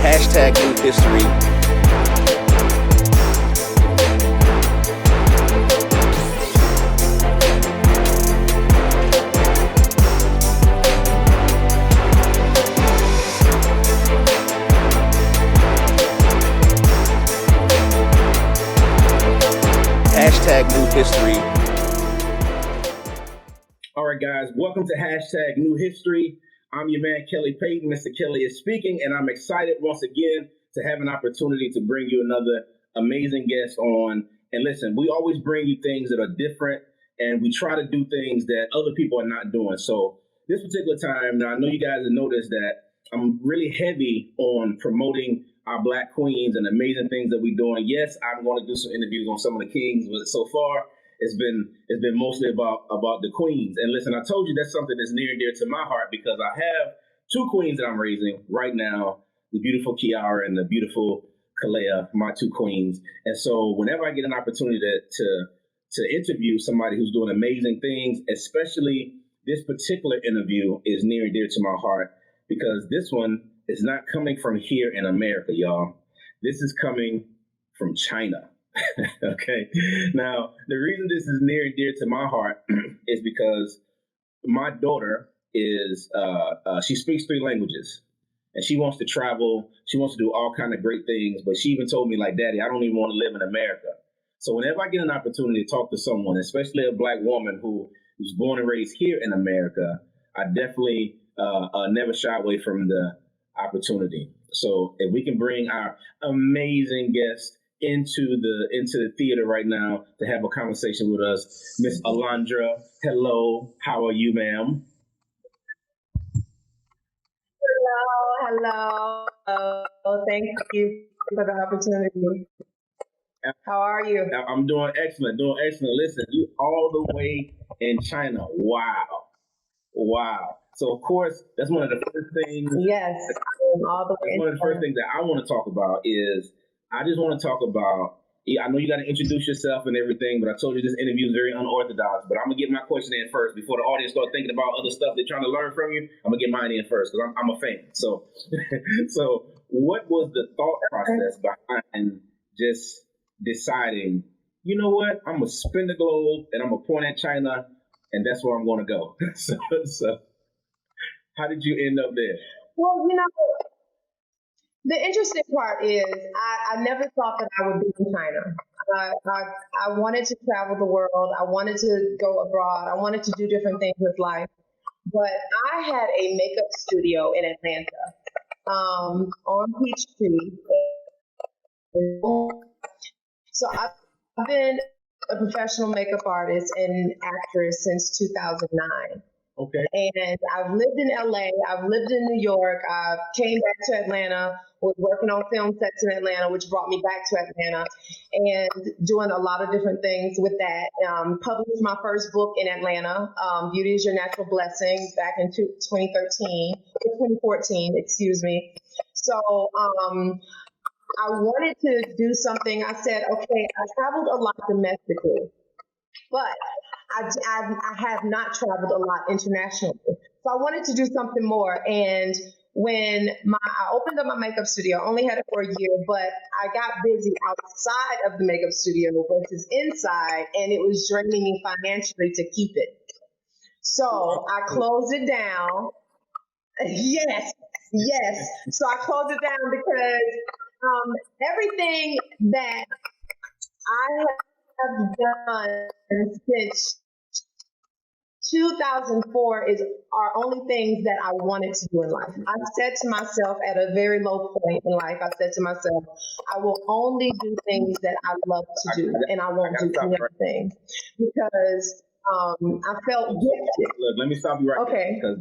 Hashtag new history. Hashtag new history. All right, guys, welcome to Hashtag New History. I'm your man, Kelly Payton. Mr. Kelly is speaking, and I'm excited once again to have an opportunity to bring you another amazing guest on. And listen, we always bring you things that are different, and we try to do things that other people are not doing. So this particular time, now I know you guys have noticed that I'm really heavy on promoting our Black queens and amazing things that we're doing. Yes, I'm going to do some interviews on some of the kings, but so far it's been mostly about the queens. And listen, I told you that's something that's near and dear to my heart because I have two queens that I'm raising right now, the beautiful Kiara and the beautiful Kalea, my two queens. And so whenever I get an opportunity to interview somebody who's doing amazing things, especially this particular interview is near and dear to my heart because this one is not coming from here in America, y'all. This is coming from China. Okay. Now, the reason this is near and dear to my heart is because my daughter is, she speaks 3 languages and she wants to travel. She wants to do all kinds of great things, but she even told me like, Daddy, I don't even want to live in America. So whenever I get an opportunity to talk to someone, especially a Black woman who was born and raised here in America, I definitely never shy away from the opportunity. So if we can bring our amazing guest into the theater right now to have a conversation with us, Miss Alondra. Hello, how are you, ma'am? Hello. Thank you for the opportunity. How are you? I'm doing excellent. Listen, you all the way in China. Wow. So of course, that's one of the first things. Yes, all the way. One of the first things that I want to talk about is I just want to talk about. I know you got to introduce yourself and everything, but I told you this interview is very unorthodox. But I'm gonna get my question in first before the audience start thinking about other stuff they're trying to learn from you. I'm gonna get mine in first because I'm a fan. So, so what was the thought process behind just deciding? You know what? I'm gonna spin the globe and I'm gonna point at China, and that's where I'm gonna go. So how did you end up there? Well, the interesting part is I never thought that I would be in China. I wanted to travel the world. I wanted to go abroad. I wanted to do different things with life. But I had a makeup studio in Atlanta on Peachtree. So I've been a professional makeup artist and actress since 2009. Okay. And I've lived in LA, I've lived in New York, I came back to Atlanta, was working on film sets in Atlanta, which brought me back to Atlanta, and doing a lot of different things with that. Published my first book in Atlanta, Beauty is Your Natural Blessing, back in 2014, excuse me. So I wanted to do something. I said, okay, I traveled a lot domestically, but I have not traveled a lot internationally. So I wanted to do something more. And when I opened up my makeup studio, I only had it for a year, but I got busy outside of the makeup studio versus inside, and it was draining me financially to keep it. So I closed it down. Yes. So I closed it down because everything that I have done since 2004 are only things that I wanted to do in life. I said to myself at a very low point in life, I said to myself, I will only do things that I love to do, and I won't do anything because I felt gifted. Look, let me stop you right there because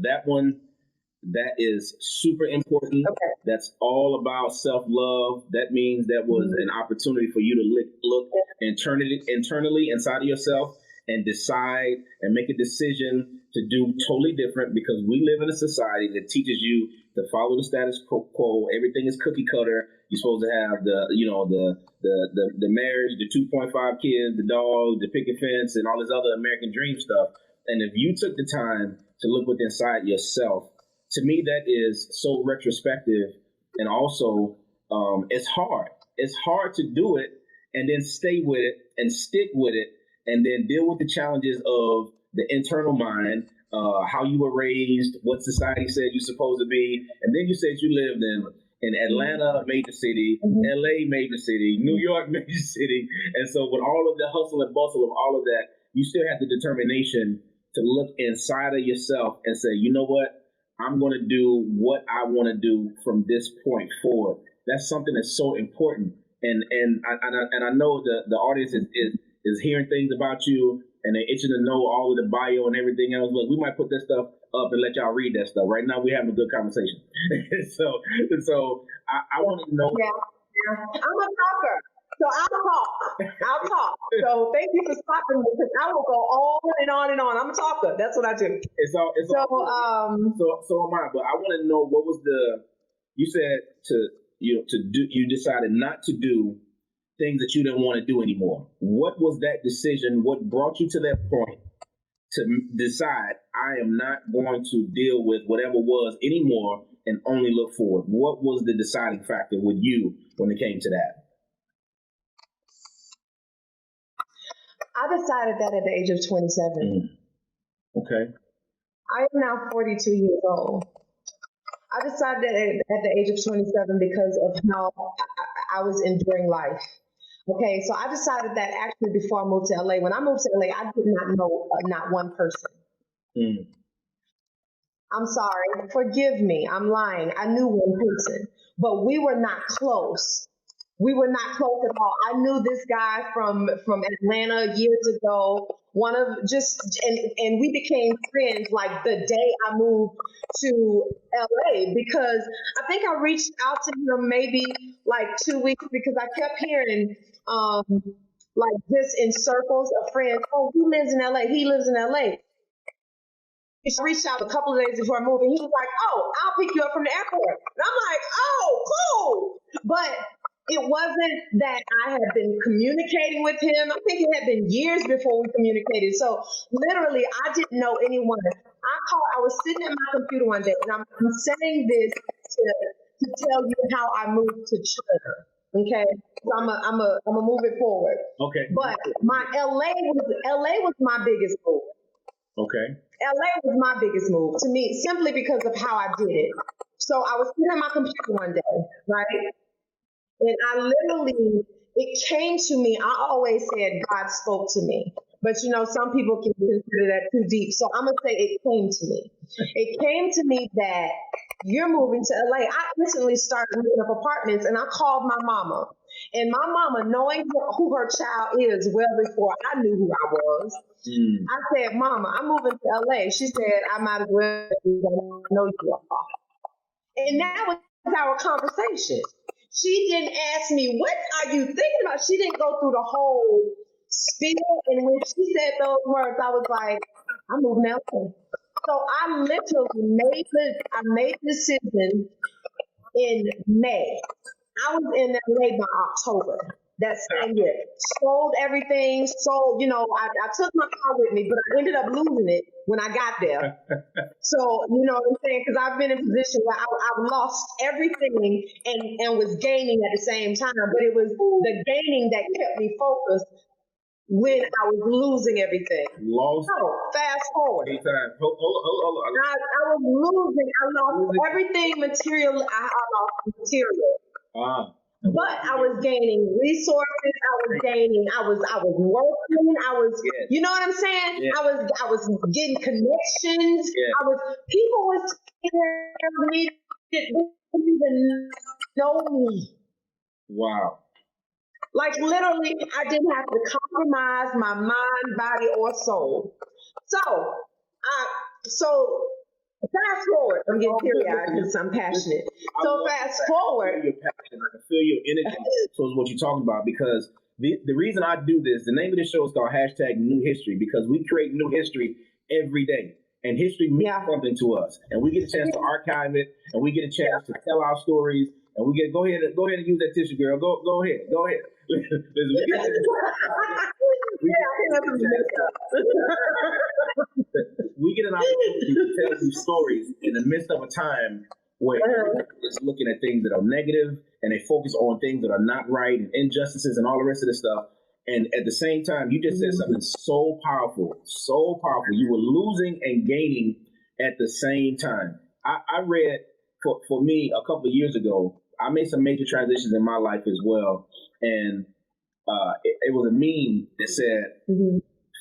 that is super important. Okay. That's all about self-love. That means that was an opportunity for you to look internally inside of yourself and decide and make a decision to do totally different because we live in a society that teaches you to follow the status quo. Everything is cookie cutter. You're supposed to have the marriage, the 2.5 kids, the dog, the picket fence, and all this other American dream stuff. And if you took the time to look within inside yourself, to me, that is so retrospective and also it's hard. It's hard to do it and then stay with it and stick with it and then deal with the challenges of the internal mind, how you were raised, what society said you're supposed to be, and then you said you lived in Atlanta, major city, LA, major city, New York, major city, and so with all of the hustle and bustle of all of that, you still have the determination to look inside of yourself and say, you know what, I'm going to do what I want to do from this point forward. That's something that's so important, and I know the audience is hearing things about you, and they're itching to know all of the bio and everything else. Look, we might put that stuff up and let y'all read that stuff. Right now, we're having a good conversation. so I want to know. Yeah. I'm a talker, so I'll talk. So thank you for stopping me, because I will go on and on and on. I'm a talker. That's what I do. So am I. But I want to know, what was you said you decided not to do things that you didn't want to do anymore. What was that decision? What brought you to that point to decide, I am not going to deal with whatever was anymore and only look forward? What was the deciding factor with you when it came to that? I decided that at the age of 27. Okay. I am now 42 years old. I decided that at the age of 27 because of how I was enduring life. Okay, so I decided that actually before I moved to LA. When I moved to LA, I did not know not one person. I'm sorry, forgive me, I'm lying. I knew one person, but we were not close. We were not close at all. I knew this guy from Atlanta years ago. And we became friends like the day I moved to LA, because I think I reached out to him maybe like 2 weeks, because I kept hearing like just in circles of friends, oh, he lives in LA, he lives in LA. He reached out a couple of days before I moved, and he was like, oh, I'll pick you up from the airport. And I'm like, oh, cool. But it wasn't that I had been communicating with him. I think it had been years before we communicated. So literally, I didn't know anyone. I was sitting at my computer one day, and I'm saying this to tell you how I moved to China. Okay, so I'm a move it forward. Okay. But my LA was my biggest move. Okay. LA was my biggest move to me, simply because of how I did it. So I was sitting at my computer one day, right? And I literally, it came to me. I always said God spoke to me. But some people can consider that too deep. So I'm going to say it came to me. It came to me that you're moving to LA. I instantly started looking up apartments, and I called my mama. And my mama, knowing who her child is well before I knew who I was, I said, Mama, I'm moving to LA. She said, I might as well know you are. And that was our conversation. She didn't ask me, what are you thinking about? She didn't go through the whole spiel. And when she said those words, I was like, I'm moving to LA. So I literally made the decision in May. I was in LA by October that same year. Sold everything. I took my car with me, but I ended up losing it when I got there. So, you know what I'm saying? Because I've been in a position where I've lost everything and was gaining at the same time. But it was the gaining that kept me focused when I was losing everything. Lost. So, fast forward. Hold on. I was losing. I lost everything material. I lost material. But I was gaining resources. I was working. You know what I'm saying? Yeah. I was getting connections. Yeah. People was telling me that they didn't even know me. Wow. Like literally, I didn't have to compromise my mind, body, or soul. So fast forward. I'm getting teary-eyed because I'm passionate. So fast forward. I feel your passion. I can feel your energy towards what you're talking about, because the reason I do this, the name of this show is called #New History, because we create new history every day. And history means something to us. And we get a chance to archive it, and we get a chance to tell our stories. And we get go ahead and use that tissue, girl. Go ahead. We get an opportunity to tell these stories in the midst of a time where it's looking at things that are negative and they focus on things that are not right and injustices and all the rest of this stuff. And at the same time, you just said something so powerful, so powerful. You were losing and gaining at the same time. I read, for me, a couple of years ago, I made some major transitions in my life as well. And it was a meme that said,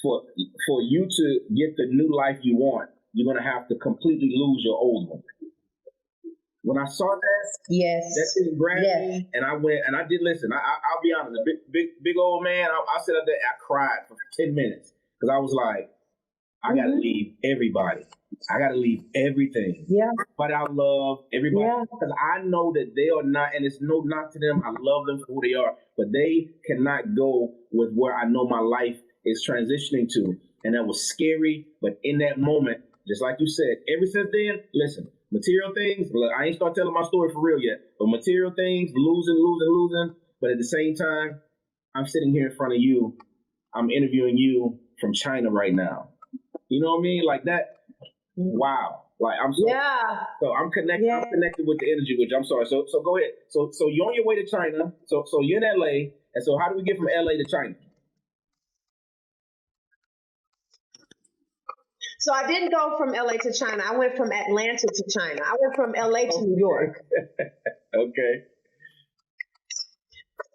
for you to get the new life you want, you're going to have to completely lose your old one. When I saw that, that thing grabbed me, and I went, and I did listen. I'll be honest, a big old man. I sat up there, I cried for 10 minutes because I was like, I got to leave everybody. I got to leave everything. Yeah. But I love everybody because I know that they are not, and it's no knock to them. I love them for who they are, but they cannot go with where I know my life is transitioning to. And that was scary. But in that moment, just like you said, ever since then, listen, material things, look, I ain't start telling my story for real yet, but material things, losing. But at the same time, I'm sitting here in front of you. I'm interviewing you from China right now. You know what I mean? Like that. Wow. Like I'm so, so I'm connected. I'm connected with the energy, which I'm sorry. So go ahead. So you're on your way to China. So you're in LA. And so how do we get from LA to China? So I didn't go from LA to China. I went from Atlanta to China. I went from LA to New York. Okay.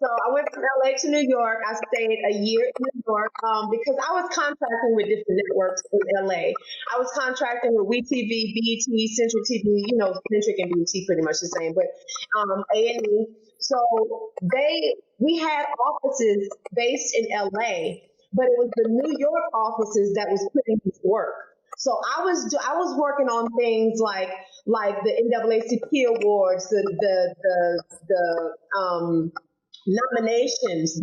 So I went from LA to New York. I stayed a year in New York because I was contracting with different networks in LA. I was contracting with WeTV, BET, Central TV, Centric and BET pretty much the same, but A&E. So we had offices based in LA, but it was the New York offices that was putting this work. So I was working on things like the NAACP awards, the nominations,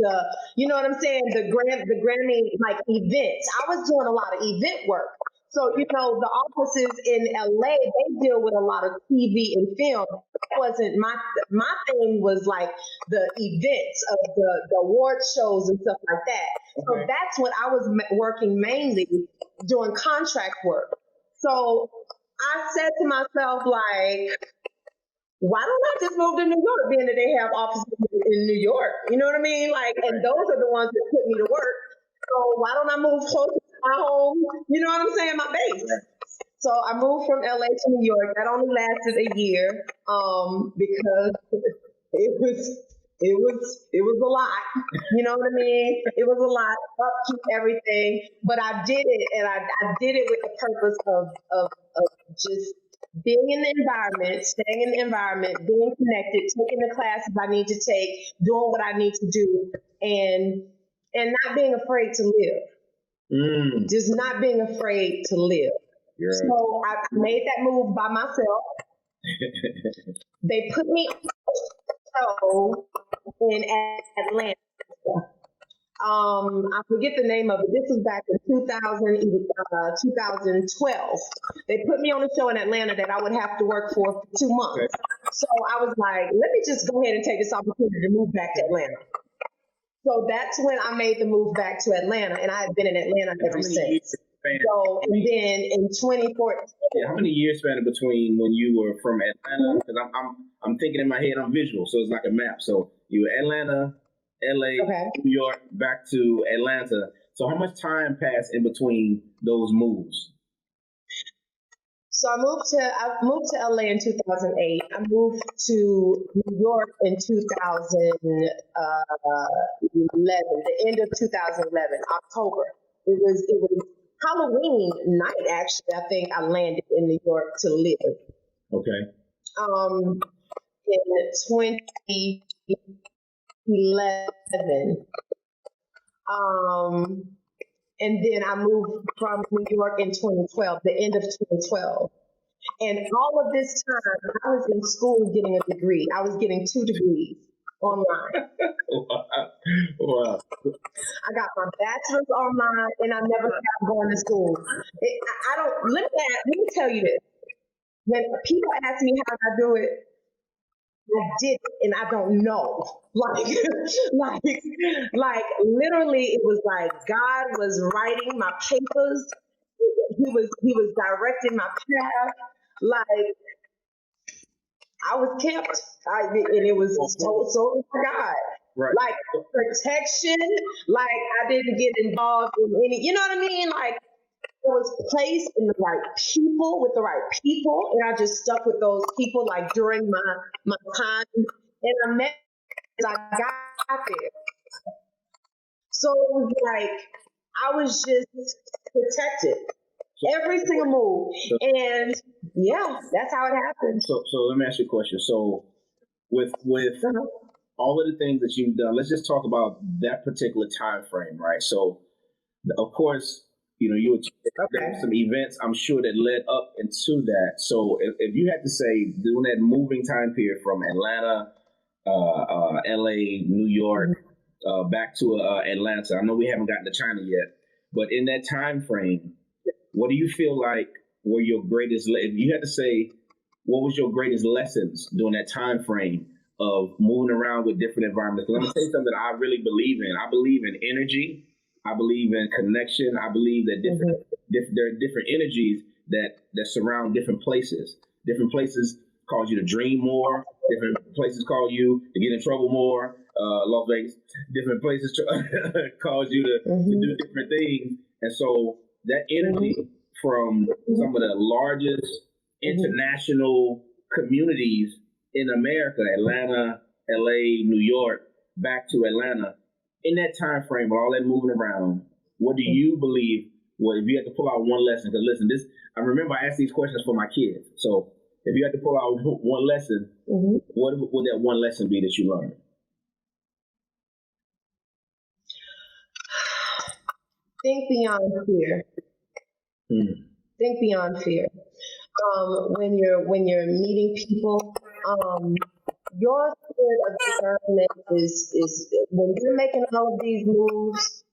you know what I'm saying, the Grammy like events. I was doing a lot of event work. So the offices in LA, they deal with a lot of TV and film. That wasn't my thing. Was like the events of the award shows and stuff like that. So that's what I was working mainly, doing contract work. So I said to myself, like, why don't I just move to New York, being that they have offices in New York? You know what I mean? Like, and those are the ones that put me to work. So why don't I move closer to my home? You know what I'm saying? My base. So I moved from LA to New York. That only lasted a year because it was a lot. You know what I mean? It was a lot, upkeep, everything. But I did it, and I did it with the purpose of just being in the environment, staying in the environment, being connected, taking the classes I need to take, doing what I need to do, and not being afraid to live. Just not being afraid to live. So I made that move by myself. They put me in Atlanta. I forget the name of it. This was back in 2012. They put me on a show in Atlanta that I would have to work for 2 months. So I was like, let me just go ahead and take this opportunity to move back to Atlanta. So that's when I made the move back to Atlanta, and I have been in Atlanta ever since. So, and then in 2014. How many years span between when you were from Atlanta? Because I'm thinking in my head, I'm visual, so it's like a map. So you were Atlanta, LA, New York, back to Atlanta. So how much time passed in between those moves? So I moved to LA in 2008. I moved to New York in 2011, the end of 2011, October. It was Halloween night, actually. I think I landed in New York to live. Okay. In 2011. And then I moved from New York in 2012, the end of 2012. And all of this time, I was in school getting a degree. I was getting 2 degrees online. Wow. I got my bachelor's online, and I never stopped going to school. Let me tell you this. When people ask me how I do it, I did it, and I don't know. Like literally, it was like God was writing my papers. He was directing my path. Like I was kept, and it was so God. Right. Like protection, like I didn't get involved in any, you know what I mean? Like I was placed in the right people with the right people, and I just stuck with those people like during my time, and I met as I got there. So it was like I was just protected every single move, and yeah, that's how it happened. So let me ask you a question. So with all of the things that you've done, let's just talk about that particular time frame, right? So of course, you know, there were some events I'm sure that led up into that. So if you had to say during that moving time period from Atlanta, LA, New York, back to Atlanta, I know we haven't gotten to China yet, but in that time frame, what do you feel like were your greatest, if you had to say, what was your greatest lessons during that time frame of moving around with different environments? Because I'm going to say something that I really believe in. I believe in energy. I believe in connection. I believe that there are different energies that surround different places. Different places cause you to dream more. Different places cause you to get in trouble more. Las Vegas. Different places cause you to do different things. And so that energy from some of the largest international communities in America, Atlanta, LA, New York, back to Atlanta, in that time frame, with all that moving around, what do you believe? Well, if you had to pull out one lesson, because listen, I remember I asked these questions for my kids. So if you had to pull out one lesson, what would that one lesson be that you learned? Think beyond fear. Think beyond fear. When you're meeting people, your spirit of discernment is when you're making all of these moves,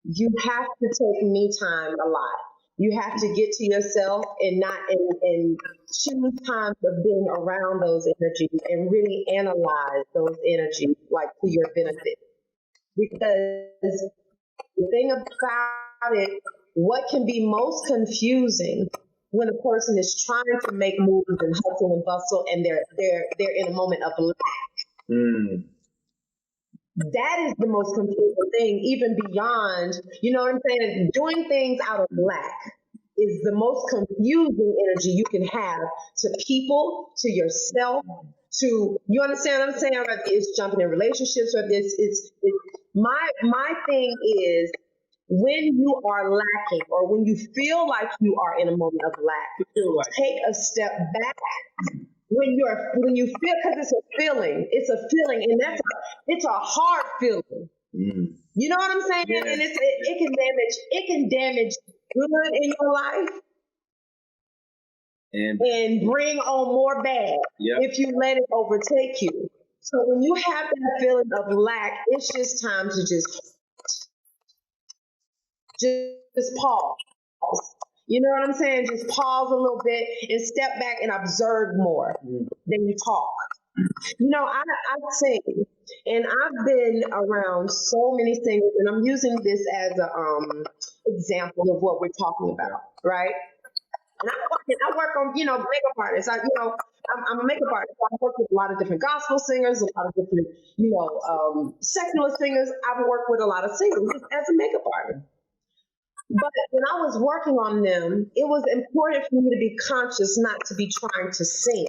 you have to take me time a lot. You have to get to yourself and not and choose times of being around those energies and really analyze those energies like to your benefit. Because the thing about it, what can be most confusing when a person is trying to make moves and hustle and bustle and they're in a moment of lack. That is the most confusing thing, even beyond, you know what I'm saying? Doing things out of lack is the most confusing energy you can have to people, to yourself, to, you understand what I'm saying? Whether it's jumping in relationships, or it's my thing is, when you are lacking or when you feel like you are in a moment of lack, take a step back. When you feel, because it's a feeling, and it's a hard feeling. You know what I'm saying? Yes. And it can damage good in your life and bring on more bad if you let it overtake you. So when you have that feeling of lack, it's just time to just pause. You know what I'm saying? Just pause a little bit and step back and observe more than you talk. You know, I sing, and I've been around so many singers, and I'm using this as a example of what we're talking about, right? And I work on, makeup artists. I'm a makeup artist. So I work with a lot of different gospel singers, a lot of different, secular singers. I've worked with a lot of singers as a makeup artist. But when I was working on them, it was important for me to be conscious not to be trying to sing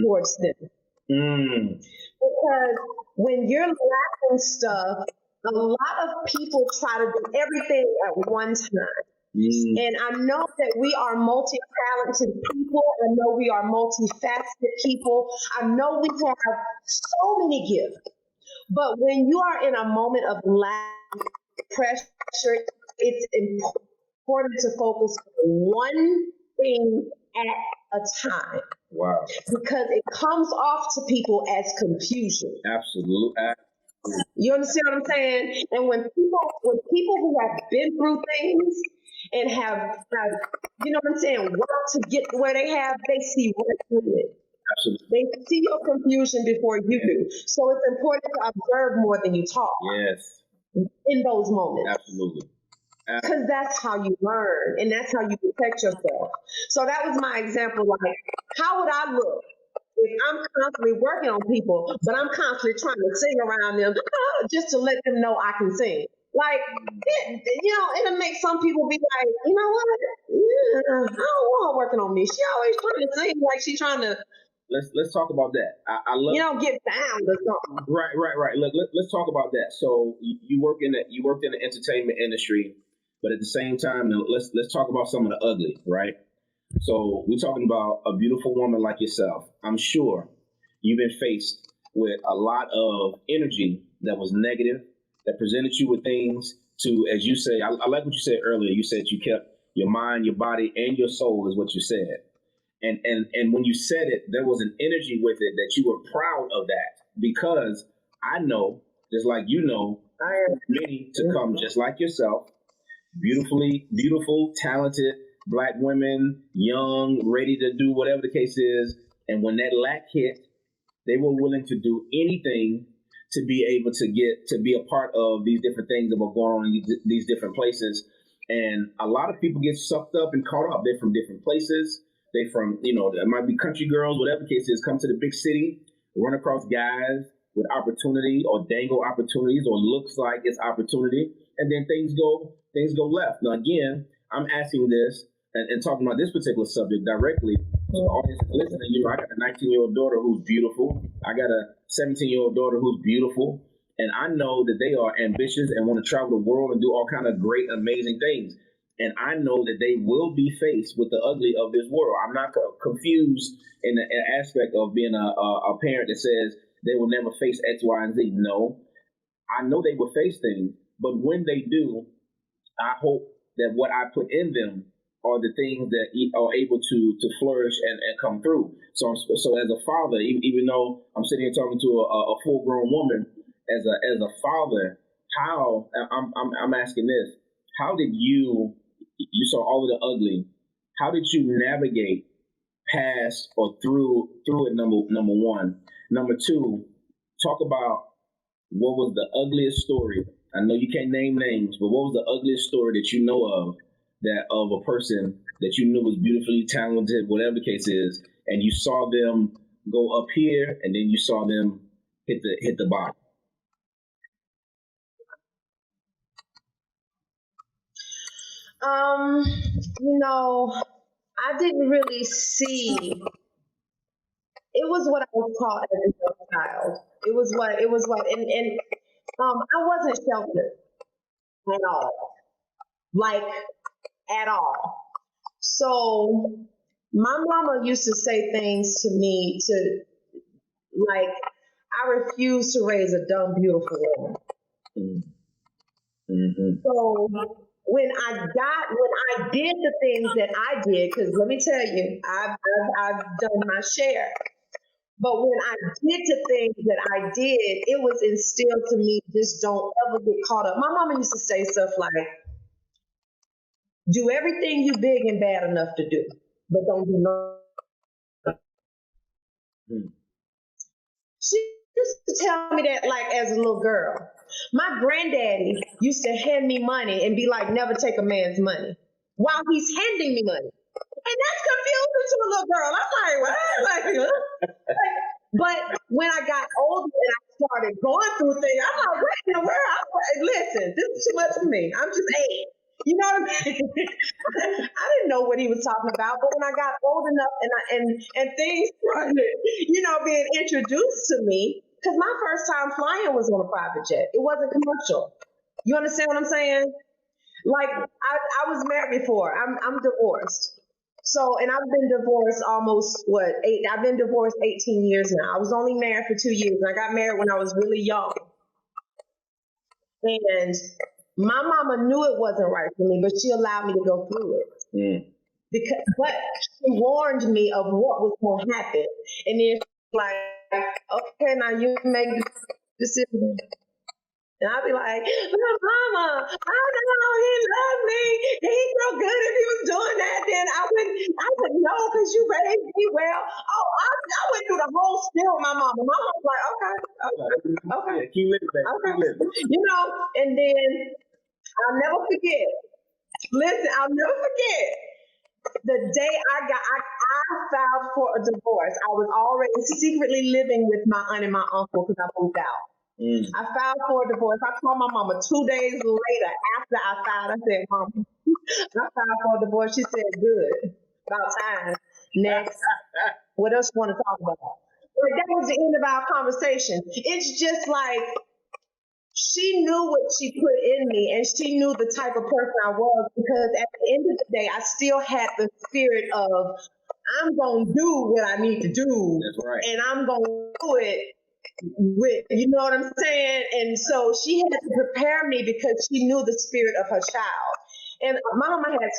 towards them. Because when you're lacking stuff, a lot of people try to do everything at one time. And I know that we are multi-talented people. I know we are multifaceted people. I know we have so many gifts. But when you are in a moment of lack, pressure, it's important to focus on one thing at a time. Wow. Because it comes off to people as confusion. Absolutely. You understand what I'm saying? And when people who have been through things and have you know what I'm saying, work to get where they have, they see right through it. Absolutely. They see your confusion before you do. So it's important to observe more than you talk. Yes. In those moments. Absolutely. Because that's how you learn and that's how you protect yourself. So that was my example. Like, how would I look if I'm constantly working on people, but I'm constantly trying to sing around them just to let them know I can sing. Like, it'll make some people be like, you know what? Yeah, I don't want her working on me. She always trying to sing like she's trying to, Let's talk about that. I love get found or something. right. Look, let's talk about that. So you worked in the entertainment industry, but at the same time, now, let's talk about some of the ugly, right? So we're talking about a beautiful woman like yourself. I'm sure you've been faced with a lot of energy that was negative, that presented you with things to, as you say, I like what you said earlier. You said you kept your mind, your body, and your soul is what you said. And when you said it, there was an energy with it that you were proud of that, because I know, just like you know, I am. many to come just like yourself, beautiful, talented Black women, young, ready to do whatever the case is. And when that lack hit, they were willing to do anything to be able to get to be a part of these different things that were going on in these different places. And a lot of people get sucked up and caught up. They're from different places. They from, it might be country girls, whatever the case is, come to the big city, run across guys with opportunity or dangle opportunities or looks like it's opportunity. And then things go left. Now, again, I'm asking this and talking about this particular subject directly to the audience listening. I got a 19-year-old daughter who's beautiful. I got a 17-year-old daughter who's beautiful. And I know that they are ambitious and want to travel the world and do all kind of great, amazing things. And I know that they will be faced with the ugly of this world. I'm not confused in the aspect of being a parent that says they will never face X, Y, and Z. No, I know they will face things. But when they do, I hope that what I put in them are the things that are able to flourish and come through. So as a father, even though I'm sitting here talking to a full-grown woman, as a father, how I'm asking this: how did you saw all of the ugly? How did you navigate past or through it? Number one. Number two, talk about what was the ugliest story. I know you can't name names, but what was the ugliest story that you know of a person that you knew was beautifully talented, whatever the case is, and you saw them go up here and then you saw them hit the bottom? I didn't really see. It was what I was taught as a young child. It was what, and I wasn't sheltered at all, like at all. So my mama used to say things to me like, I refuse to raise a dumb, beautiful woman. Mm-hmm. So when I did the things that I did, because let me tell you, I've done my share. But when I did the things that I did, it was instilled to me, just don't ever get caught up. My mama used to say stuff like, do everything you big and bad enough to do, but don't do nothing. She used to tell me that like as a little girl. My granddaddy used to hand me money and be like, never take a man's money, while he's handing me money. And that's confusing to a little girl. I'm like, what? But when I got older and I started going through things, I'm like, what in the world? Listen, this is too much for me. I'm just 8. You know what I mean? I didn't know what he was talking about, but when I got old enough and things started, being introduced to me, because my first time flying was on a private jet. It wasn't commercial. You understand what I'm saying? Like, I was married before. I'm divorced. So, and I've been divorced I've been divorced 18 years now. I was only married for 2 years. And I got married when I was really young. And my mama knew it wasn't right for me, but she allowed me to go through it. But she warned me of what was going to happen. And then she's like, okay, now you make the decision. And I'd be like, but mama, I know he loved me. He's so good. If he was doing that, then I would know because you raised me well. Oh, I went through the whole spiel with my mama. My mama was like, okay. Yeah, keep living, baby. Okay. Keep living. And then I'll never forget. Listen, I'll never forget. the day I filed for a divorce. I was already secretly living with my aunt and my uncle because I moved out. I filed for a divorce. I called my mama 2 days later after I filed. I said, Mama, I filed for a divorce. She said, good. About time. Next. What else you want to talk about? But that was the end of our conversation. It's just like she knew what she put in me and she knew the type of person I was, because at the end of the day, I still had the spirit of, I'm going to do what I need to do. That's right. And I'm going to do it with, you know what I'm saying? And so she had to prepare me because she knew the spirit of her child. And my mama has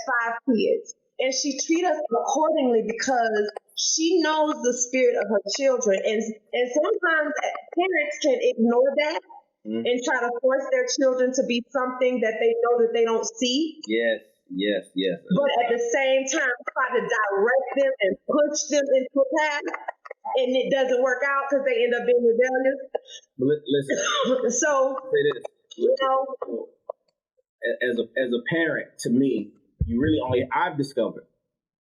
5 kids, and she treats us accordingly because she knows the spirit of her children. And sometimes parents can ignore that and try to force their children to be something that they know that they don't see. Yes. But at the same time, try to direct them and push them into a path, and it doesn't work out because they end up being rebellious. Listen. So, Say this. you know, as a parent, to me, I've discovered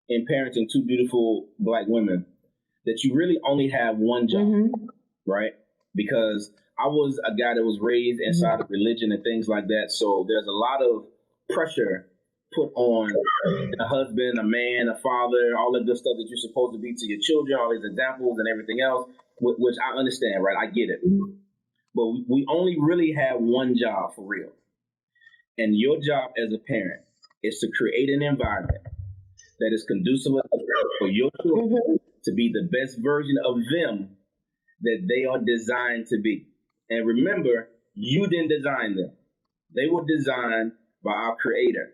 in parenting 2 beautiful Black women that you really only have one job, right? Because I was a guy that was raised inside of religion and things like that. So there's a lot of pressure put on a husband, a man, a father, all the good stuff that you're supposed to be to your children, all these examples and everything else, which I understand, right? I get it. But we only really have one job for real. And your job as a parent is to create an environment that is conducive for your children to be the best version of them that they are designed to be. And remember, you didn't design them. They were designed by our Creator.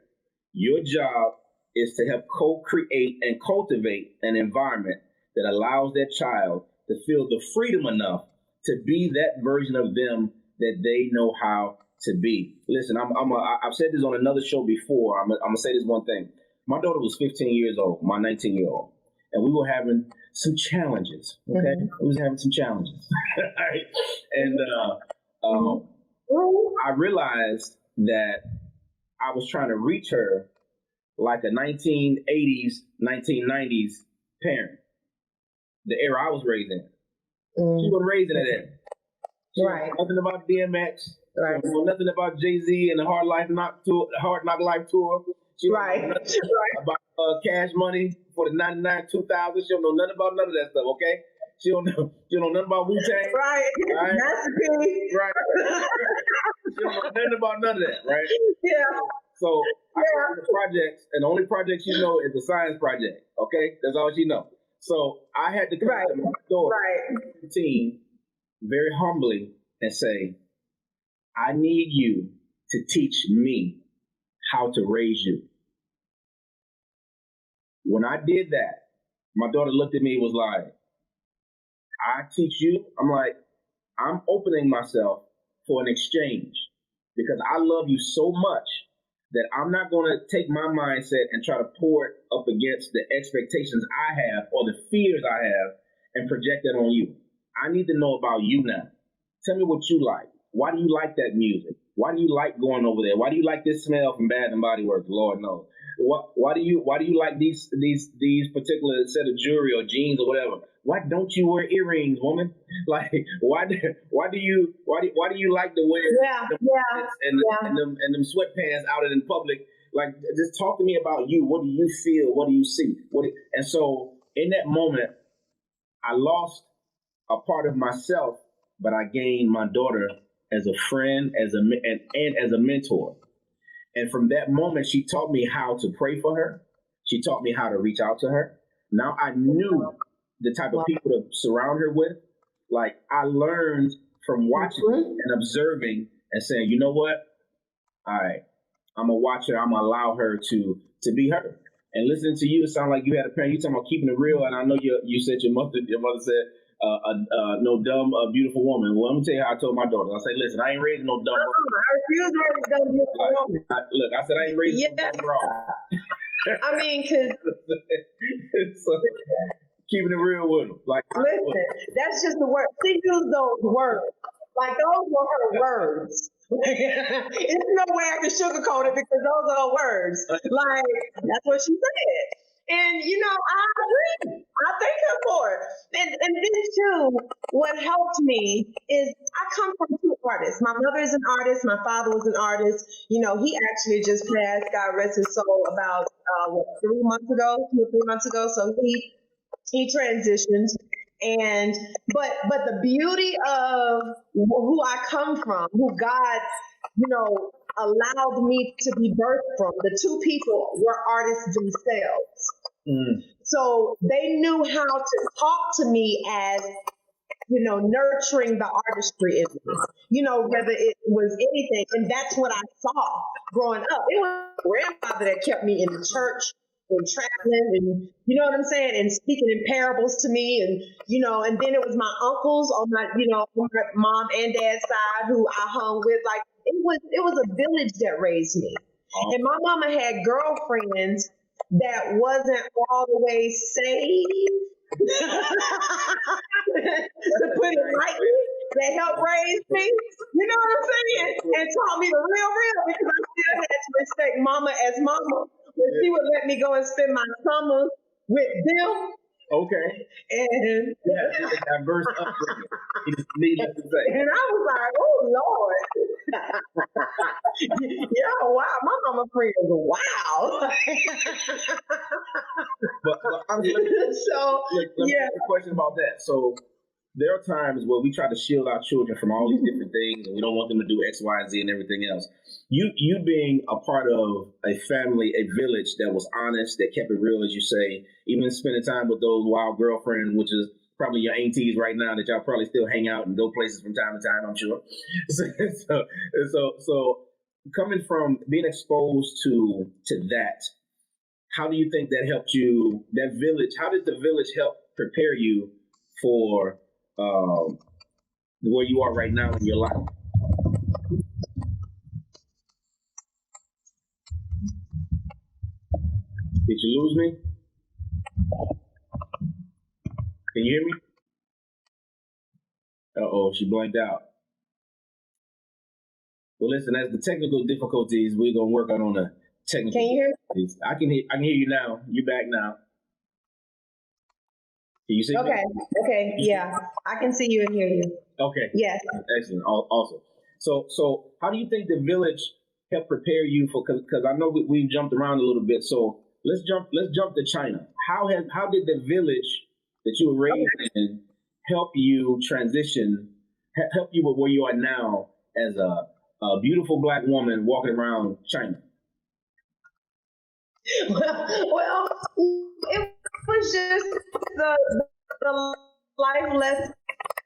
Your job is to help co-create and cultivate an environment that allows that child to feel the freedom enough to be that version of them that they know how to be. Listen, I've said this on another show before. I'm gonna say this one thing. My daughter was 15 years old, my 19-year-old, and we were having some challenges. Okay, we was having some challenges, right? And I realized that I was trying to reach her like a 1980s, 1990s parent, the era I was raised in. She was raised in that era. Right. Nothing about DMX. Right. She know nothing about Jay-Z and the Hard Knock Life tour. She don't know nothing about Cash Money for the 99, 2000. She don't know nothing about none of that stuff, okay? She don't know nothing about Wu-Tang. Right. That's the key. Right. She don't know nothing about none of that, right? Yeah. So I go to the projects, and the only project she know is the science project, okay? That's all she know. So I had to come to my daughter, 15, very humbly, and say, I need you to teach me how to raise you. When I did that, my daughter looked at me and was like, I teach you? I'm like, I'm opening myself for an exchange because I love you so much that I'm not going to take my mindset and try to pour it up against the expectations I have or the fears I have and project that on you. I need to know about you now. Tell me what you like. Why do you like that music? Why do you like going over there? Why do you like this smell from Bath and Body Works? Lord knows. Why do you like these particular set of jewelry or jeans or whatever? Why don't you wear earrings, woman? Like why do you like to wear them sweatpants out in public? Like just talk to me about you. What do you feel? What do you see? And so in that moment, I lost a part of myself, but I gained my daughter as a friend, and as a mentor. And from that moment, she taught me how to pray for her. She taught me how to reach out to her. Now I knew the type of people to surround her with. Like I learned from watching and observing and saying, you know what? All right, I'm gonna watch her. I'm gonna allow her to be her. And listening to you, it sounded like you had a parent. You talking about keeping it real. And I know you said your mother said, no dumb, beautiful woman. Well, I'm gonna tell you how I told my daughter. I say, listen, I ain't raising no dumb. I refuse to raise a dumb beautiful woman. Look, I said I ain't raising no dumb girl. I mean, because so, keeping it real with them. Like, listen, that's just the word. She used those words. Like those were her words. It's no way I can sugarcoat it because those are her words. Like that's what she said. And I agree. I thank him for it. And then too, what helped me is I come from two artists. My mother is an artist. My father was an artist. He actually just passed, God rest his soul, about 2 or 3 months ago. So he transitioned. And but the beauty of who I come from, who God, allowed me to be birthed from, the two people were artists themselves. So they knew how to talk to me as, nurturing the artistry in me, whether it was anything. And that's what I saw growing up. It was my grandfather that kept me in the church and traveling, and you know what I'm saying, and speaking in parables to me, and and then it was my uncles on my mom and dad's side who I hung with. Like it was a village that raised me. And my mama had girlfriends that wasn't all the way saved, to put it lightly, that helped raise me. You know what I'm saying? And taught me the real, because I still had to respect mama as mama. But she would let me go and spend my summers with them. Okay. And yeah, diverse upbringing. Needless to say. And I was like, oh Lord. Yeah, wow, my mama friend was wow. but let me ask a question about that. So there are times where we try to shield our children from all these different things, and we don't want them to do X, Y, Z, and everything else. You being a part of a family, a village that was honest, that kept it real, as you say, even spending time with those wild girlfriends, which is probably your aunties right now, that y'all probably still hang out and go places from time to time, I'm sure. So coming from being exposed to that, how do you think that helped you, that village, how did the village help prepare you for where you are right now in your life? Did you lose me? Can you hear me? Uh-oh, she blanked out. Well, listen, as the technical difficulties, we're going to work on the technical Can you hear me? I can hear you now. You're back now. Can you see me? Okay, yeah. I can see you and hear you. Okay. Yes. Excellent. Awesome. So how do you think the village helped prepare you for, because I know we've jumped around a little bit, so let's jump to China. How did the village that you were raised in help you transition, help you with where you are now as a beautiful Black woman walking around China? Well, it was just the life lessons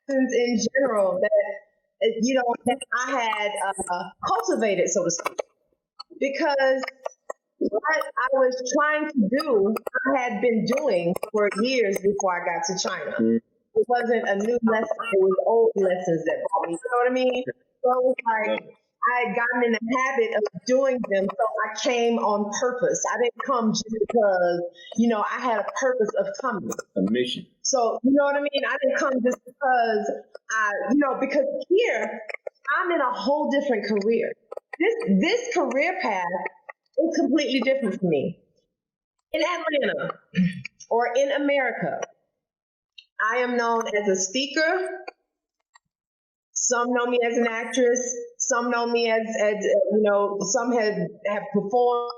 in general that that I had cultivated, so to speak, because what I was trying to do, I had been doing for years before I got to China. It wasn't a new lesson; it was old lessons that brought me. You know what I mean? So it was like I had gotten in the habit of doing them, so I came on purpose. I didn't come just because I had a purpose of coming. A mission. So you know what I mean? I didn't come just because because here I'm in a whole different career. This career path is completely different from me. In Atlanta or in America, I am known as a speaker. Some know me as an actress. Some know me as some have performed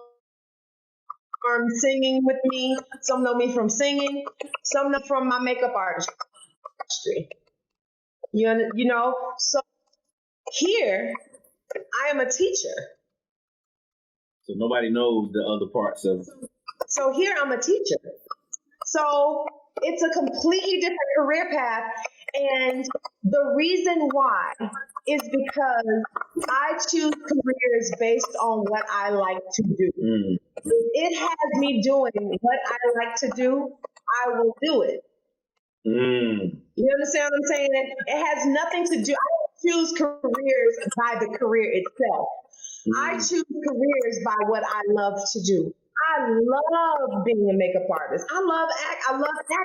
singing with me. Some know me from singing. Some know from my makeup artistry. So here I am a teacher. So nobody knows the other parts of. So here I'm a teacher. So it's a completely different career path. And the reason why is because I choose careers based on what I like to do. It has me doing what I like to do, I will do it. You understand what I'm saying? It has nothing to do, I don't choose careers by the career itself. I choose careers by what I love to do. I love being a makeup artist. I love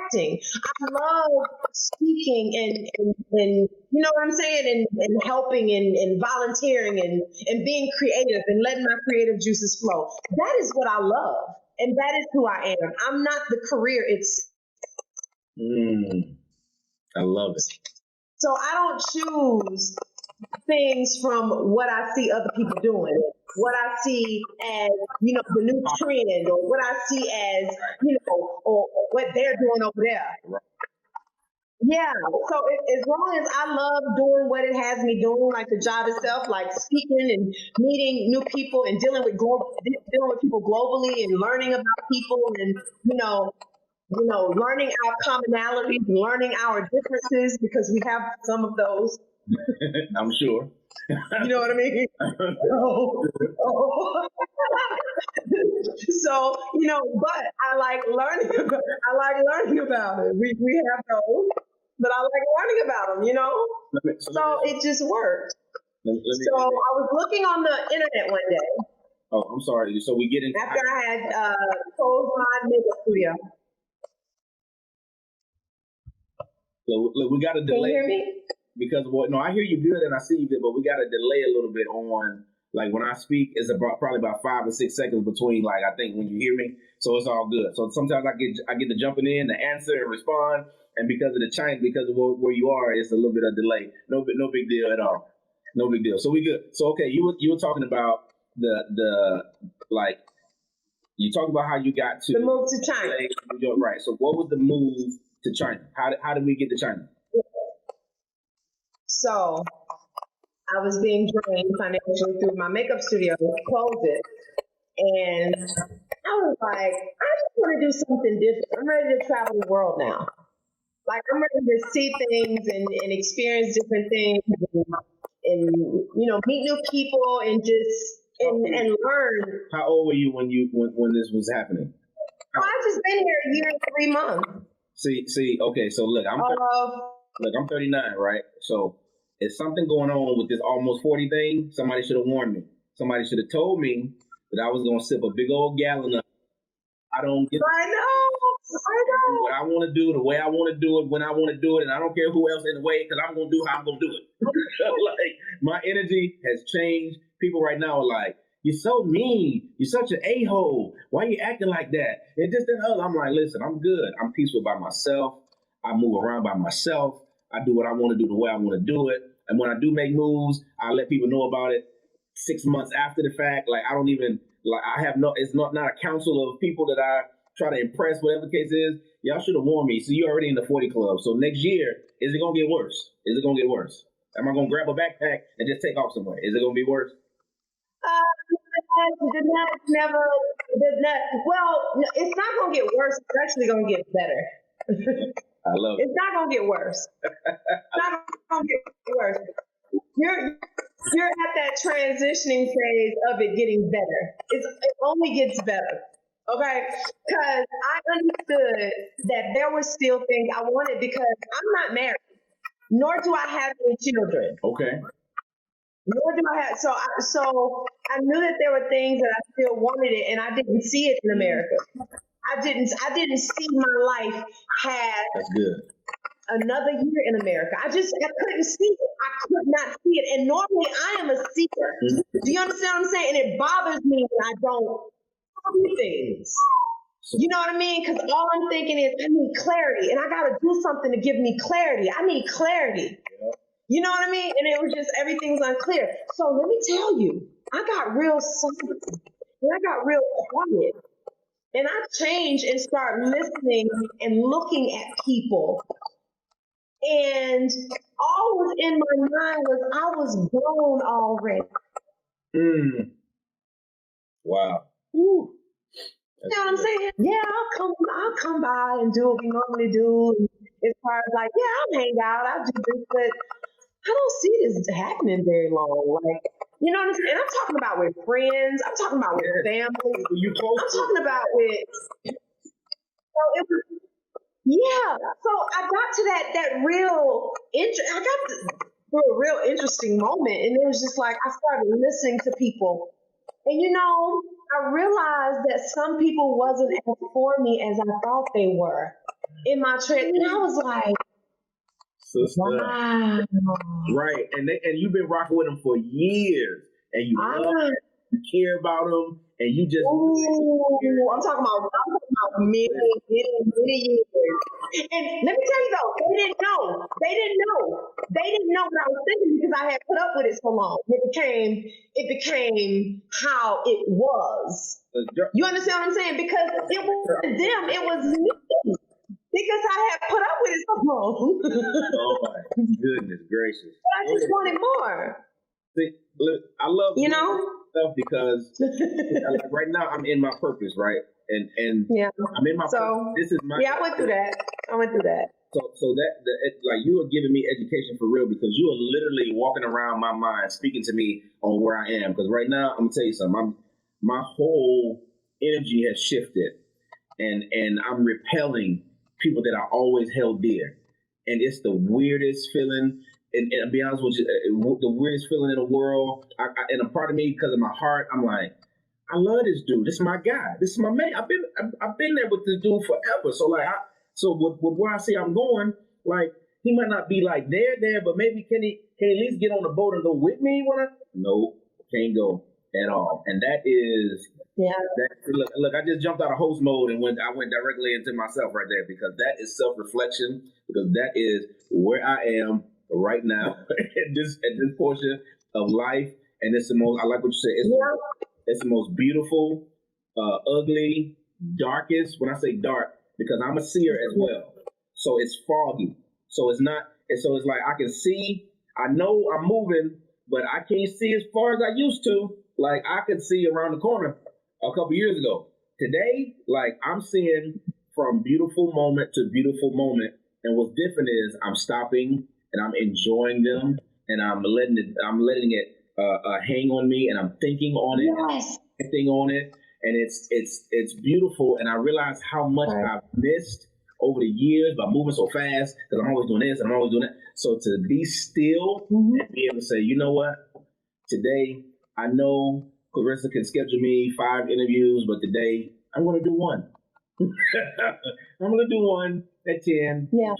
acting. I love speaking and you know what I'm saying, and helping and volunteering and being creative and letting my creative juices flow. That is what I love. And that is who I am. I'm not the career. I love it. So I don't choose things from what I see other people doing, what I see as, the new trend, or what I see as, or what they're doing over there. Right. Yeah. So as long as I love doing what it has me doing, like the job itself, like speaking and meeting new people and dealing with people globally and learning about people and, learning our commonalities, learning our differences, because we have some of those. I'm sure. You know what I mean? So, but I like learning. I like learning about it. We have those, but I like learning about them. So it just worked. So I was looking on the internet one day. Oh, I'm sorry. So we get into after I had closed my makeup studio. Look, we got a delay. Can you hear me? Because no, I hear you good and I see you good, but we got to delay a little bit on, like when I speak, it's probably about 5 or 6 seconds between, like, I think when you hear me, so it's all good. So sometimes I get to jumping in to answer and respond, and because of the change, because of where you are, it's a little bit of delay. No big deal at all. No big deal. So we good. So okay, you were talking about the like, you talked about how you got to the move to China. Right. So what was the move to China? How did we get to China? So I was being drained financially through my makeup studio, closed it, and I was like, I just want to do something different. I'm ready to travel the world now. Like, I'm ready to see things and experience different things and meet new people and and learn. How old were you when this was happening? I've just been here a year and 3 months. See, okay, so look, I'm 39, right? So it's something going on with this almost 40 thing. Somebody should have warned me. Somebody should have told me that I was going to sip a big old gallon of. I know. What I want to do, the way I want to do it, when I want to do it, and I don't care who else in the way, because I'm going to do how I'm going to do it. Like, my energy has changed. People right now are like, you're so mean. You're such an a-hole. Why are you acting like that? And just that other. I'm like, listen, I'm good. I'm peaceful by myself. I move around by myself. I do what I want to do the way I want to do it. And when I do make moves, I let people know about it 6 months after the fact. Like, I don't even, like, it's not a council of people that I try to impress, whatever the case is. Y'all should have warned me. So you're already in the 40 club. So next year, is it going to get worse? Is it going to get worse? Am I going to grab a backpack and just take off somewhere? Is it going to be worse? It's not going to get worse. It's actually going to get better. I love it. It's not going to get worse. It's not going to get worse. You're at that transitioning phase of it getting better. It only gets better. Okay? Because I understood that there were still things I wanted, because I'm not married, nor do I have any children. Okay. Nor do I have, so I knew that there were things that I still wanted it, and I didn't see it in America. I didn't see my life past That's good. another year in America. I couldn't see it. I could not see it. And normally I am a seeker. Do you understand what I'm saying? And it bothers me when I don't see things. You know what I mean? Because all I'm thinking is, I need clarity, and I got to do something to give me clarity. I need clarity. Yeah. You know what I mean? And it was just, everything's unclear. So let me tell you, I got real silent, and I got real quiet. And I changed and started listening and looking at people. And all was in my mind was, I was grown already. Wow. Ooh. You know what I'm saying? Yeah, I'll come by and do what we normally do. And as far as like, yeah, I'll hang out, I'll do this, but I don't see this happening very long. Like, you know what I'm saying? And I'm talking about with friends. I'm talking about with family. I'm talking about with. So it was, yeah. So I got to that real interest. I got to a real interesting moment, and it was just like I started listening to people, and I realized that some people wasn't as for me as I thought they were in my trip, and I was like. Wow. Right. And you've been rocking with them for years. And you love it. you care about them, and you just. Ooh, I'm talking about many, many years. And let me tell you though, they didn't know. They didn't know. They didn't know what I was thinking because I had put up with it so long. It became how it was. You understand what I'm saying? Because it wasn't them, it was me. Because I had put up with it so long. Oh my goodness gracious! But I just wanted more. See, look, I love stuff because like right now I'm in my purpose, right? And yeah, I'm in my so purpose. This is my I went through that. So like you are giving me education for real because you are literally walking around my mind, speaking to me on where I am. Because right now I'm gonna tell you something. My whole energy has shifted, and I'm repelling people that I always held dear, and it's the weirdest feeling. And to be honest with you, the weirdest feeling in the world. And a part of me, because of my heart, I'm like, I love this dude. This is my guy. This is my man. I've been there with this dude forever. So like, with where I see I'm going, like he might not be like there, but maybe can he at least get on the boat and go with me when no, can't go at all. And that is look, I just jumped out of host mode and I went directly into myself right there because that is self-reflection because that is where I am right now at this portion of life, and it's the most. I like what you said. It's the most beautiful, ugly, darkest. When I say dark, because I'm a seer as well, so it's foggy. So it's not. So it's like I can see. I know I'm moving, but I can't see as far as I used to. Like I could see around the corner a couple years ago. Today, like I'm seeing from beautiful moment to beautiful moment, and what's different is I'm stopping. And I'm enjoying them, and I'm letting it hang on me, and I'm thinking on it, acting on it, and it's beautiful. And I realize how much I've missed over the years by moving so fast because I'm always doing this, and I'm always doing that. So to be still and be able to say, you know what, today I know Clarissa can schedule me 5 interviews, but today I'm going to do one. I'm going to do one at 10. Yeah.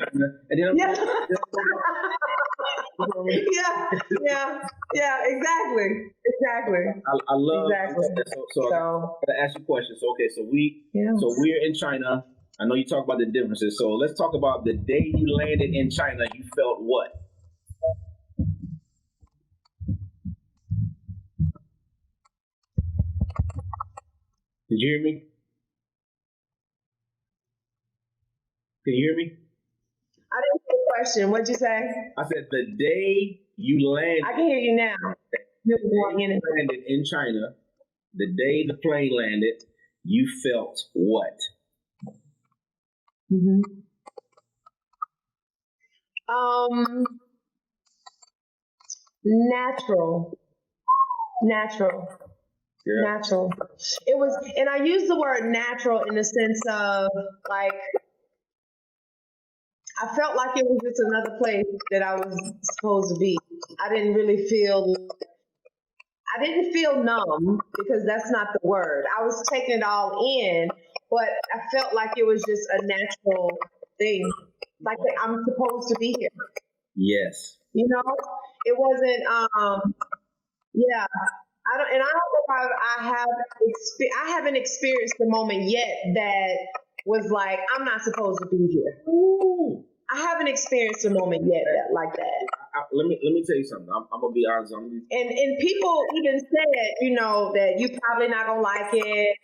And then exactly. I love exactly. So I gotta ask you a question. So okay, so we're in China. I know you talk about the differences. So let's talk about the day you landed in China. You felt what? Did you hear me? Can you hear me? I didn't hear the question. What'd you say? I said the day you landed. I can hear you now. You landed in China. The day the plane landed, you felt what? Natural. Yeah. Natural. It was, and I use the word natural in the sense of like, I felt like it was just another place that I was supposed to be. I didn't feel numb because that's not the word. I was taking it all in, but I felt like it was just a natural thing. Like I'm supposed to be here. Yes. You know, it wasn't, I don't know if I haven't experienced the moment yet that was like, I'm not supposed to be here. Ooh. I haven't experienced a moment yet like that. Let me tell you something. I'm gonna be honest. And people even said, that you probably not gonna like it.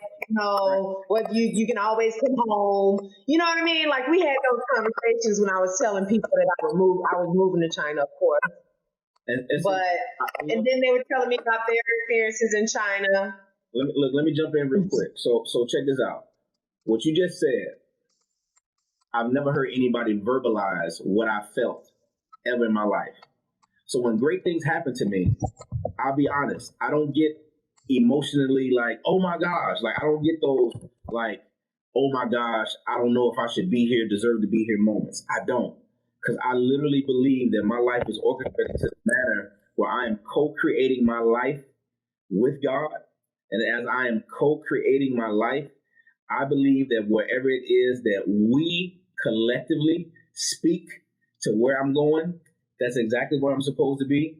What you can always come home. You know what I mean? Like we had those conversations when I was telling people that I was moving to China, of course. And then they were telling me about their experiences in China. Let me jump in real quick. So check this out. What you just said, I've never heard anybody verbalize what I felt ever in my life. So when great things happen to me, I'll be honest, I don't get emotionally like, oh my gosh, like I don't get those like, oh my gosh, I don't know if I should be here, deserve to be here moments. I don't. Because I literally believe that my life is orchestrated to the manner where I am co-creating my life with God. And as I am co-creating my life, I believe that wherever it is that we collectively speak to where I'm going, that's exactly where I'm supposed to be.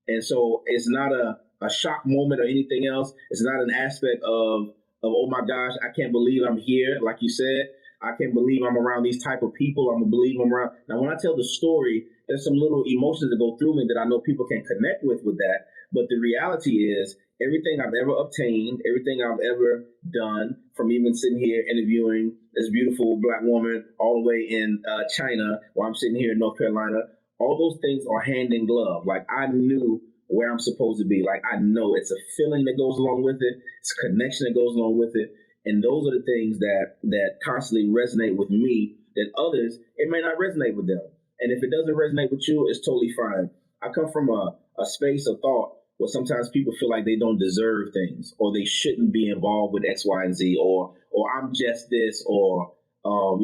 And so it's not a a shock moment or anything else. It's not an aspect of oh my gosh, I can't believe I'm here. Like you said, I can't believe I'm around these type of people. I'm gonna believe I'm around. Now, when I tell the story, there's some little emotions that go through me that I know people can connect with that. But the reality is, everything I've ever obtained, everything I've ever done, from even sitting here interviewing this beautiful black woman all the way in China, while I'm sitting here in North Carolina, all those things are hand in glove. Like, I knew where I'm supposed to be. Like, I know it's a feeling that goes along with it. It's a connection that goes along with it. And those are the things that constantly resonate with me, that others, it may not resonate with them. And if it doesn't resonate with you, it's totally fine. I come from a space of thought where sometimes people feel like they don't deserve things, or they shouldn't be involved with X, Y, and Z, or I'm just this, or no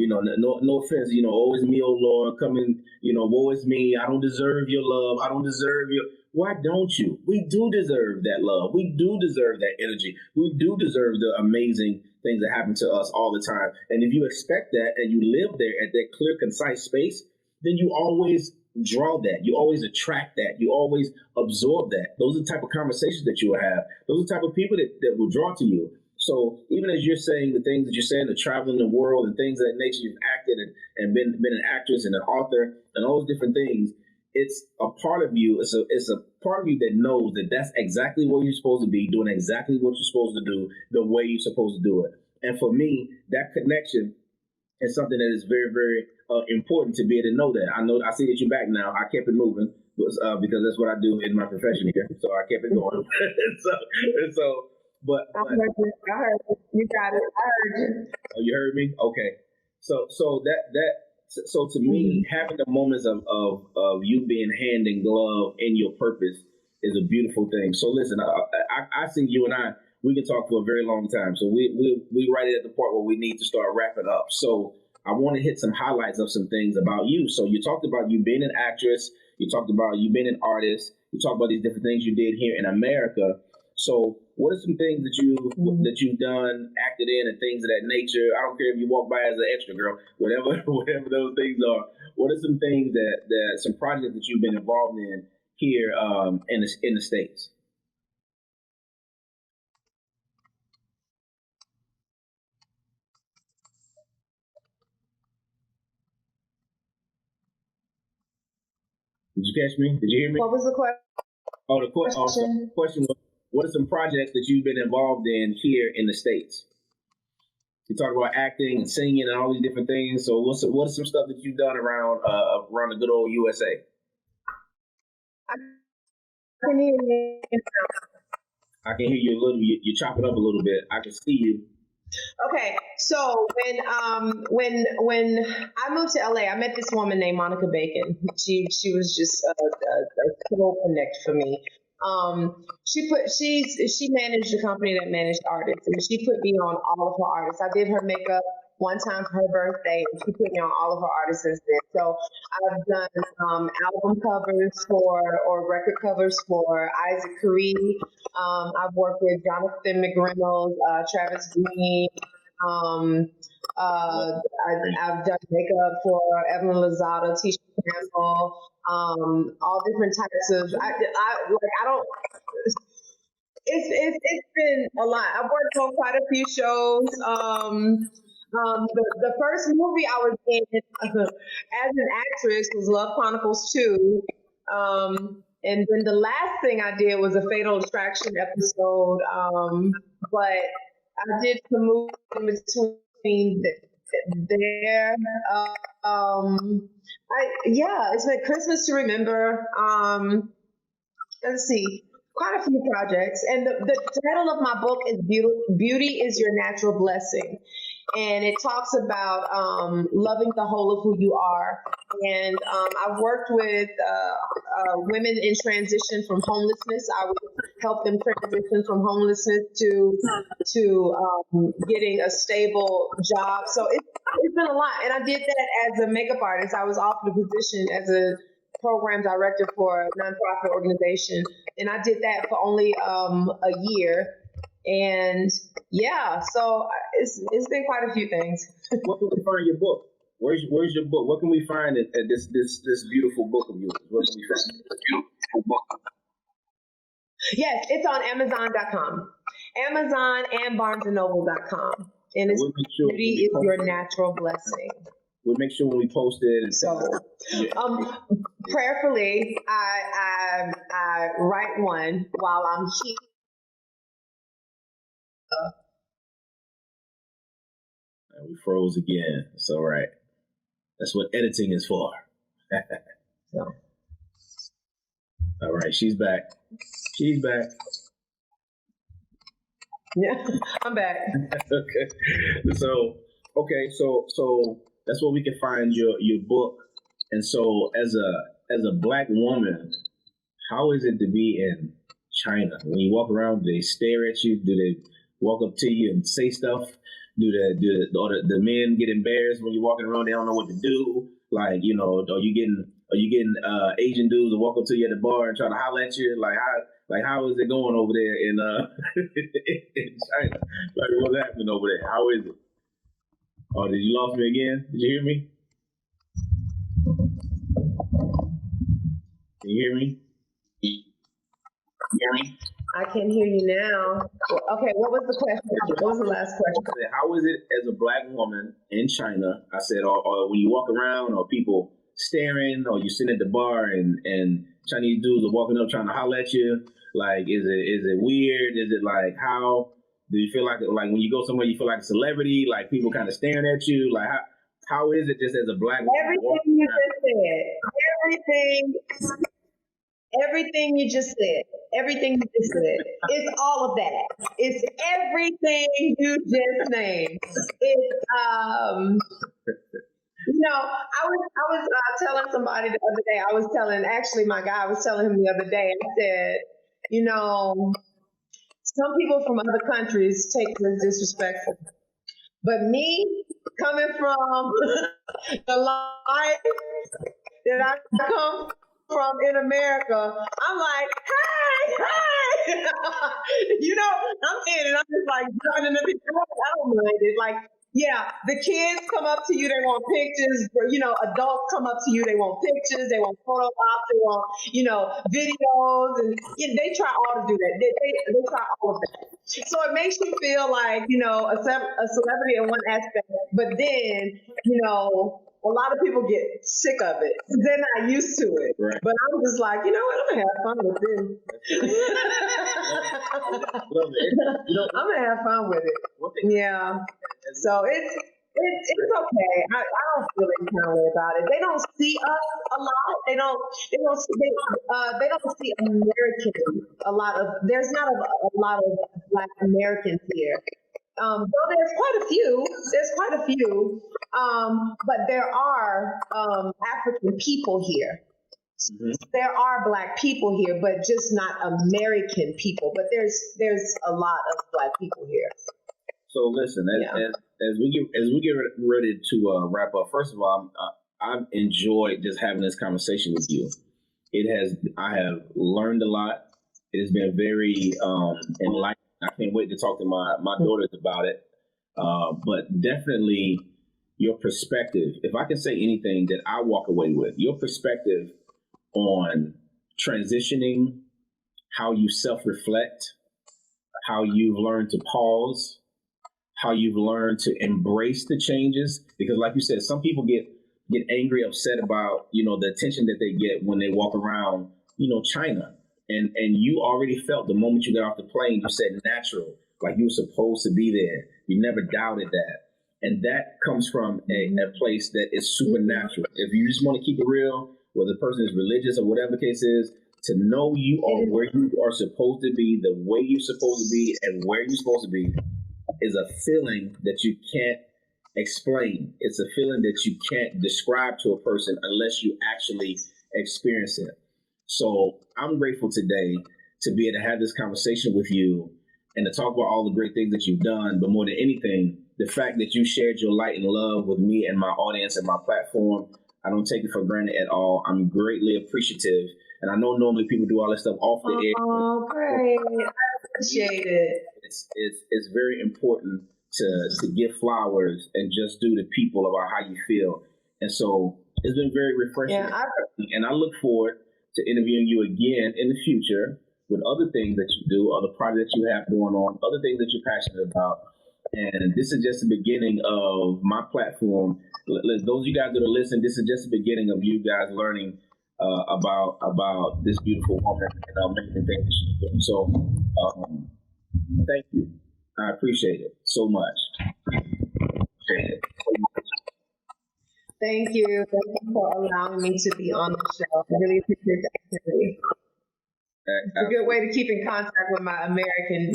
offense, oh, it's me, oh Lord, coming, woe is me, I don't deserve your love, I don't deserve your. Why don't you? We do deserve that love. We do deserve that energy. We do deserve the amazing things that happen to us all the time. And if you expect that and you live there at that clear, concise space, then you always draw that. You always attract that. You always absorb that. Those are the type of conversations that you will have. Those are the type of people that will draw to you. So even as you're saying the things that you're saying, the traveling the world and things of that nature, you've acted and been an actress and an author and all those different things, it's a part of you. It's a part of you that knows that that's exactly where you're supposed to be, doing exactly what you're supposed to do, the way you're supposed to do it. And for me, that connection is something that is very, very important to be able to know that. I see that you're back now. I kept it moving because that's what I do in my profession here. So I kept it going. But I heard you. You got it. I heard you. Oh, you heard me? Okay. So to me, having the moments of you being hand in glove in your purpose is a beautiful thing. So listen, I see you and we can talk for a very long time. So we right at the part where we need to start wrapping up. So I want to hit some highlights of some things about you. So you talked about you being an actress. You talked about you being an artist. You talked about these different things you did here in America. So what are some things that you've done, acted in, and things of that nature? I don't care if you walk by as an extra, girl, whatever those things are. What are some things that some projects that you've been involved in here in the States? Did you catch me? Did you hear me? What was the question? Oh, the question was, what are some projects that you've been involved in here in the States? You talk about acting and singing and all these different things. So what's some stuff that you've done around the good old USA? I can hear you. I can hear you a little. You chop it up a little bit. I can see you. Okay, so when I moved to LA, I met this woman named Monica Bacon. She was just a total connect for me. She managed a company that managed artists, and she put me on all of her artists. I did her makeup one time for her birthday, and she put me on all of her artists since then. So I've done album covers or record covers for Isaac Curry. I've worked with Jonathan McReynolds, Travis Green. I've done makeup for Evelyn Lozada, Tisha Campbell, all different types of. It's been a lot. I've worked on quite a few shows. The first movie I was in as an actress was Love Chronicles 2. And then the last thing I did was a Fatal Attraction episode. But I did some movies in between there. It's been Christmas to Remember. Let's see. Quite a few projects. And the title of my book is Beauty is Your Natural Blessing. And it talks about loving the whole of who you are. And I've worked with women in transition from homelessness. I would help them transition from homelessness to getting a stable job. So it's been a lot. And I did that as a makeup artist. I was offered a position as a program director for a nonprofit organization, and I did that for only a year. And so it's been quite a few things. Where can we find your book? Where's your book? What can we find at this beautiful book of yours? What can we find? Yes, it's on Amazon.com. Amazon and BarnesandNoble.com. And it's We'll make sure beauty we is post your it. natural blessing. We'll make sure when we post it. And So, prayerfully, I write one while I'm here. We froze again. It's all right. That's what editing is for. So. All right, she's back. She's back. Yeah, I'm back. Okay. So that's where we can find your book. And so as a Black woman, how is it to be in China? When you walk around, do they stare at you? Do they walk up to you and say stuff? Do the men get embarrassed when you're walking around? They don't know what to do. Like, you know, are you getting Asian dudes to walk up to you at the bar and try to holler at you? How is it going over there in in China? Like, what's happening over there? How is it? Oh, did you lost me again? Did you hear me? Can you hear me? I can hear you now. Okay, what was the question? What was the last question? I said, how is it as a Black woman in China? I said, or when you walk around, or people staring, or you sit at the bar and Chinese dudes are walking up trying to holler at you? Like, is it weird? Is it like, how do you feel like when you go somewhere you feel like a celebrity? Like, people kind of staring at you? Like, how is it just as a Black woman? Everything you just said. Everything you just said. Everything you just said. It's all of that. It's everything you just named. It's I was telling somebody the other day. My guy, I was telling him the other day. I said, some people from other countries take this disrespectful, but me coming from the life that I come from in America, I'm like, hey. I'm saying it. I'm just like jumping in the picture. I don't mind it. Like, yeah, the kids come up to you, they want pictures. Adults come up to you, they want pictures, they want photo ops, they want, videos, and they try all to do that. They try all of that. So it makes you feel like, a celebrity in one aspect, but then, a lot of people get sick of it. They're not used to it. Right. But I'm just like, you know what? I'm going to have fun with this. Love it. I'm going to have fun with it. Yeah. So it's okay. I don't feel any kind of way about it. They don't see us a lot. They don't see Americans a lot of. There's not a lot of Black Americans here. Well, there's quite a few, but there are African people here. Mm-hmm. There are Black people here, but just not American people. But there's a lot of Black people here. So listen, as we get ready to wrap up, first of all, I've enjoyed just having this conversation with you. I have learned a lot. It has been very enlightening. I can't wait to talk to my daughters about it. But definitely your perspective, if I can say anything that I walk away with, your perspective on transitioning, how you self-reflect, how you've learned to pause, how you've learned to embrace the changes. Because like you said, some people get angry, upset about, the attention that they get when they walk around, China. And you already felt the moment you got off the plane, you said natural, like you were supposed to be there. You never doubted that. And that comes from a place that is supernatural. If you just want to keep it real, whether the person is religious or whatever the case is, to know you are where you are supposed to be, the way you're supposed to be, and where you're supposed to be is a feeling that you can't explain. It's a feeling that you can't describe to a person unless you actually experience it. So I'm grateful today to be able to have this conversation with you and to talk about all the great things that you've done. But more than anything, the fact that you shared your light and love with me and my audience and my platform, I don't take it for granted at all. I'm greatly appreciative. And I know normally people do all this stuff off the air. Oh, great. I appreciate it. It's very important to give flowers and just do to people about how you feel. And so it's been very refreshing. Yeah, and I look forward to interviewing you again in the future. with other things that you do, other projects you have going on, other things that you're passionate about. And this is just the beginning of my platform. Those of you guys that are listening, this is just the beginning of you guys learning about this beautiful woman and amazing things that she's doing. So, thank you. I appreciate it so much. Thank you. Thank you for allowing me to be on the show. I really appreciate the activity. It's a good way to keep in contact with my American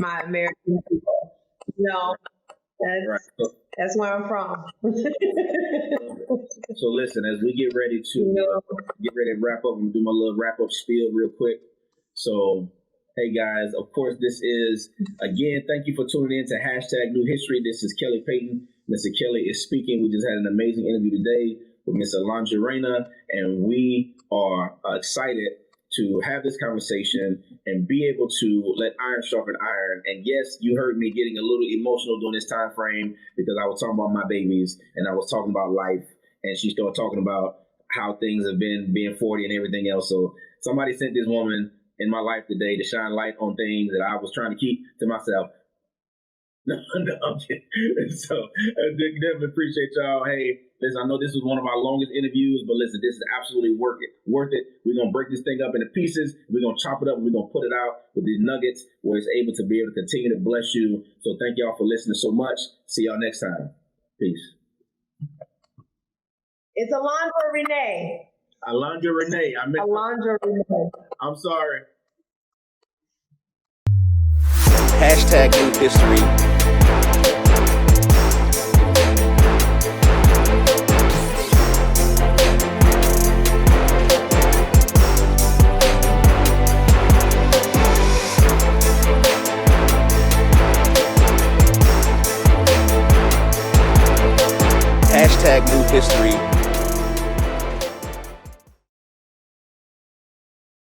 people. That's where I'm from. So listen, as we get ready to wrap up, I'm gonna do my little wrap up spiel real quick. So, hey guys, of course, this is again. Thank you for tuning in to #New History. This is Kelly Payton. Mr. Kelly is speaking. We just had an amazing interview today with Miss Alondra Rena, and we are excited to have this conversation and be able to let iron sharpen iron. And yes, you heard me getting a little emotional during this time frame because I was talking about my babies and I was talking about life, and she started talking about how things have been being 40 and everything else. So somebody sent this woman in my life today to shine light on things that I was trying to keep to myself. No, I'm kidding. So I definitely appreciate y'all. Hey, listen, I know this was one of our longest interviews, but listen, this is absolutely worth it. We're going to break this thing up into pieces. We're going to chop it up and we're going to put it out with these nuggets where it's able to be able to continue to bless you. So thank y'all for listening so much. See y'all next time. Peace. It's Alondra Rena. Alondra Rena. Alondra Rena. I'm sorry. #New History. #New History.